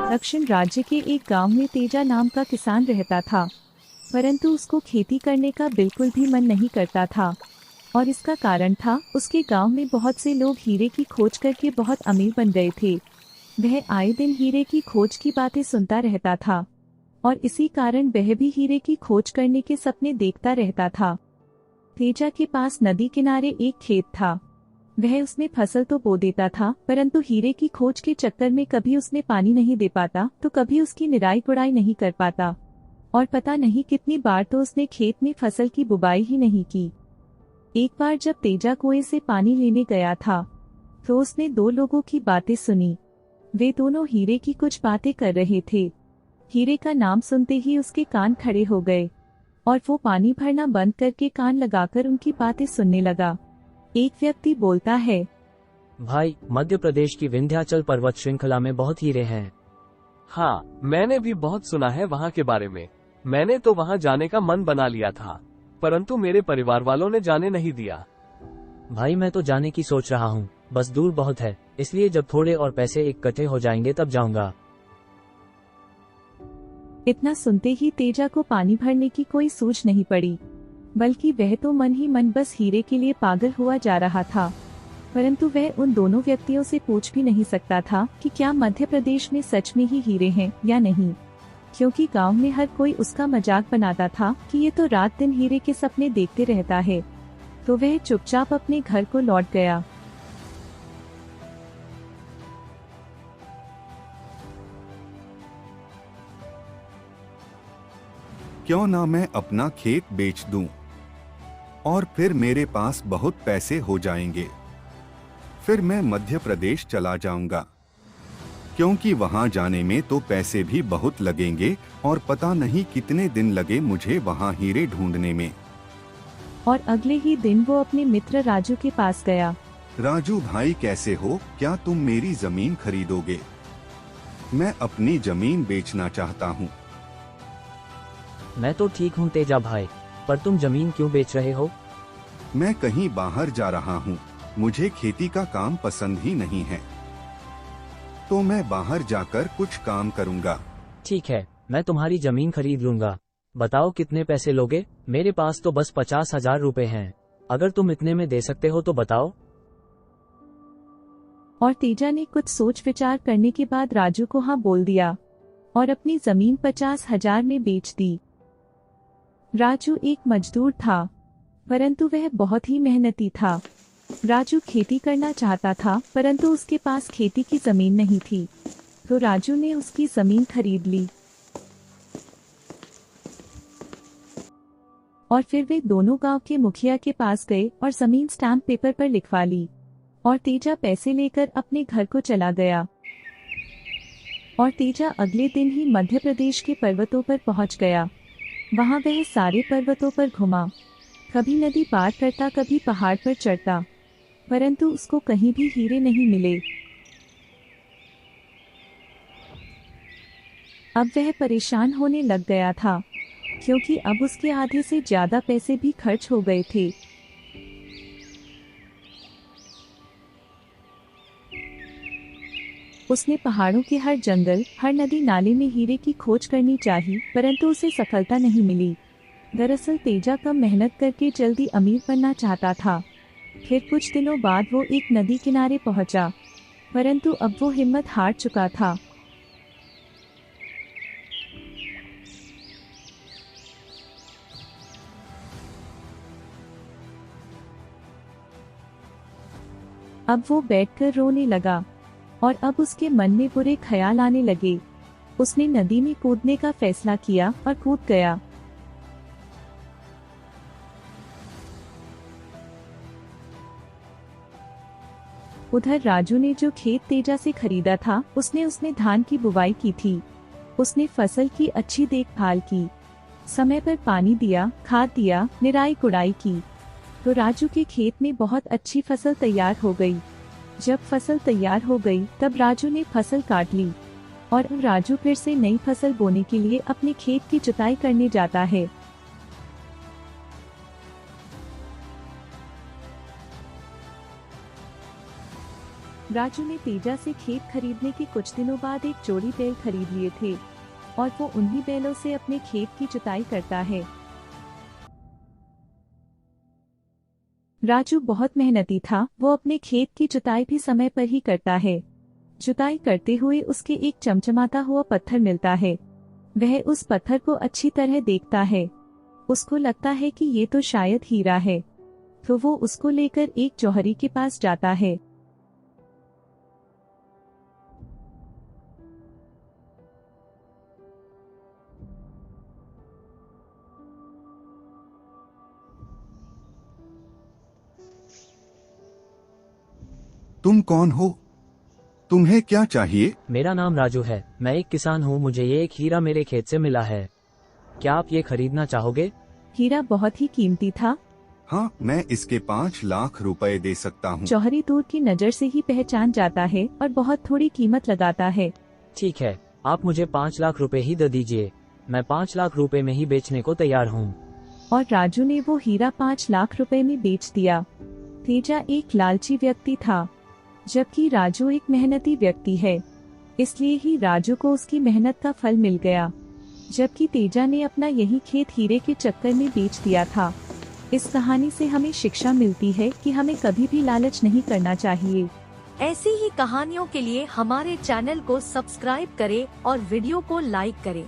दक्षिण राज्य के एक गांव में तेजा नाम का किसान रहता था, परंतु उसको खेती करने का बिल्कुल भी मन नहीं करता था। और इसका कारण था, उसके गांव में बहुत से लोग हीरे की खोज करके बहुत अमीर बन गए थे। वह आए दिन हीरे की खोज की बातें सुनता रहता था और इसी कारण वह भी हीरे की खोज करने के सपने देखता रहता था। तेजा के पास नदी किनारे एक खेत था। वह उसमें फसल तो बो देता था, परंतु हीरे की खोज के चक्कर में कभी उसमें पानी नहीं दे पाता तो कभी उसकी निराई गुड़ाई नहीं कर पाता, और पता नहीं कितनी बार तो उसने खेत में फसल की बुवाई ही नहीं की। एक बार जब तेजा कुएं से पानी लेने गया था तो उसने दो लोगों की बातें सुनी। वे दोनों हीरे की कुछ बातें कर रहे थे। हीरे का नाम सुनते ही उसके कान खड़े हो गए और वो पानी भरना बंद करके कान लगाकर उनकी बातें सुनने लगा। एक व्यक्ति बोलता है, भाई, मध्य प्रदेश की विंध्याचल पर्वत श्रृंखला में बहुत हीरे हैं। हाँ, मैंने भी बहुत सुना है वहाँ के बारे में। मैंने तो वहाँ जाने का मन बना लिया था, परंतु मेरे परिवार वालों ने जाने नहीं दिया। भाई, मैं तो जाने की सोच रहा हूँ, बस दूर बहुत है, इसलिए जब थोड़े और पैसे इकट्ठे हो जाएंगे तब जाऊंगा। इतना सुनते ही तेजा को पानी भरने की कोई सूझ नहीं पड़ी, बल्कि वह तो मन ही मन बस हीरे के लिए पागल हुआ जा रहा था। परंतु वह उन दोनों व्यक्तियों से पूछ भी नहीं सकता था कि क्या मध्य प्रदेश में सच में ही हीरे हैं या नहीं, क्योंकि गांव में हर कोई उसका मजाक बनाता था कि ये तो रात दिन हीरे के सपने देखते रहता है। तो वह चुपचाप अपने घर को लौट गया। क्यों ना मैं अपना खेत बेच दूं और फिर मेरे पास बहुत पैसे हो जाएंगे। फिर मैं मध्य प्रदेश चला जाऊंगा, क्योंकि वहां जाने में तो पैसे भी बहुत लगेंगे और पता नहीं कितने दिन लगे मुझे वहां हीरे ढूंढने में। और अगले ही दिन वो अपने मित्र राजू के पास गया। राजू भाई, कैसे हो? क्या तुम मेरी जमीन खरीदोगे? मैं अपनी जमीन बेचना चाहता हूँ। मैं तो ठीक हूँ तेजा भाई, पर तुम जमीन क्यों बेच रहे हो? मैं कहीं बाहर जा रहा हूँ, मुझे खेती का काम पसंद ही नहीं है, तो मैं बाहर जाकर कुछ काम करूँगा। ठीक है, मैं तुम्हारी जमीन खरीद लूंगा। बताओ कितने पैसे लोगे? मेरे पास तो बस 50,000 रुपए हैं। अगर तुम इतने में दे सकते हो तो बताओ। और तेजा ने कुछ सोच विचार करने के बाद राजू को हाँ बोल दिया और अपनी जमीन 50,000 में बेच दी। राजू एक मजदूर था, परंतु वह बहुत ही मेहनती था। राजू खेती करना चाहता था, परंतु उसके पास खेती की जमीन नहीं थी, तो राजू ने उसकी जमीन खरीद ली। और फिर वे दोनों गांव के मुखिया के पास गए और जमीन स्टैम्प पेपर पर लिखवा ली। और तेजा पैसे लेकर अपने घर को चला गया। और तेजा अगले दिन ही मध्य प्रदेश के पर्वतों पर पहुंच गया। वहां वह सारे पर्वतों पर घुमा, कभी नदी पार करता, कभी पहाड़ पर चढ़ता, परंतु उसको कहीं भी हीरे नहीं मिले। अब वह परेशान होने लग गया था, क्योंकि अब उसके आधे से ज्यादा पैसे भी खर्च हो गए थे। उसने पहाड़ों के हर जंगल, हर नदी नाले में हीरे की खोज करनी चाहिए, परंतु उसे सफलता नहीं मिली। दरअसल तेजा कम मेहनत करके जल्दी अमीर बनना चाहता था। फिर कुछ दिनों बाद वो एक नदी किनारे पहुंचा, परंतु अब वो हिम्मत हार चुका था। अब वो बैठकर रोने लगा और अब उसके मन में बुरे ख्याल आने लगे। उसने नदी में कूदने का फैसला किया और कूद गया। उधर राजू ने जो खेत तेजा से खरीदा था, उसने धान की बुवाई की थी। उसने फसल की अच्छी देखभाल की, समय पर पानी दिया, खाद दिया, निराई गुड़ाई की, तो राजू के खेत में बहुत अच्छी फसल तैयार हो गई। जब फसल तैयार हो गई तब राजू ने फसल काट ली और अब राजू फिर से नई फसल बोने के लिए अपने खेत की जुताई करने जाता है। राजू ने तेजा से खेत खरीदने के कुछ दिनों बाद एक जोड़ी बैल खरीद लिए थे और वो उन्हीं बैलों से अपने खेत की जुताई करता है। राजू बहुत मेहनती था, वो अपने खेत की जुताई भी समय पर ही करता है। जुताई करते हुए उसके एक चमचमाता हुआ पत्थर मिलता है। वह उस पत्थर को अच्छी तरह देखता है। उसको लगता है कि ये तो शायद हीरा है, तो वो उसको लेकर एक जौहरी के पास जाता है। तुम कौन हो? तुम्हें क्या चाहिए? मेरा नाम राजू है, मैं एक किसान हूँ। मुझे ये एक हीरा मेरे खेत से मिला है। क्या आप ये खरीदना चाहोगे? हीरा बहुत ही कीमती था। हाँ, मैं इसके 5 लाख रुपए दे सकता हूँ। जौहरी दूर की नजर से ही पहचान जाता है और बहुत थोड़ी कीमत लगाता है। ठीक है, आप मुझे 5 लाख रुपए ही दे दीजिए। मैं 5 लाख रुपए में ही बेचने को तैयार हूँ। और राजू ने वो हीरा 5 लाख रुपए में बेच दिया। तेजा एक लालची व्यक्ति था, जबकि राजू एक मेहनती व्यक्ति है, इसलिए ही राजू को उसकी मेहनत का फल मिल गया, जबकि तेजा ने अपना यही खेत हीरे के चक्कर में बेच दिया था। इस कहानी से हमें शिक्षा मिलती है कि हमें कभी भी लालच नहीं करना चाहिए। ऐसी ही कहानियों के लिए हमारे चैनल को सब्सक्राइब करें और वीडियो को लाइक करें।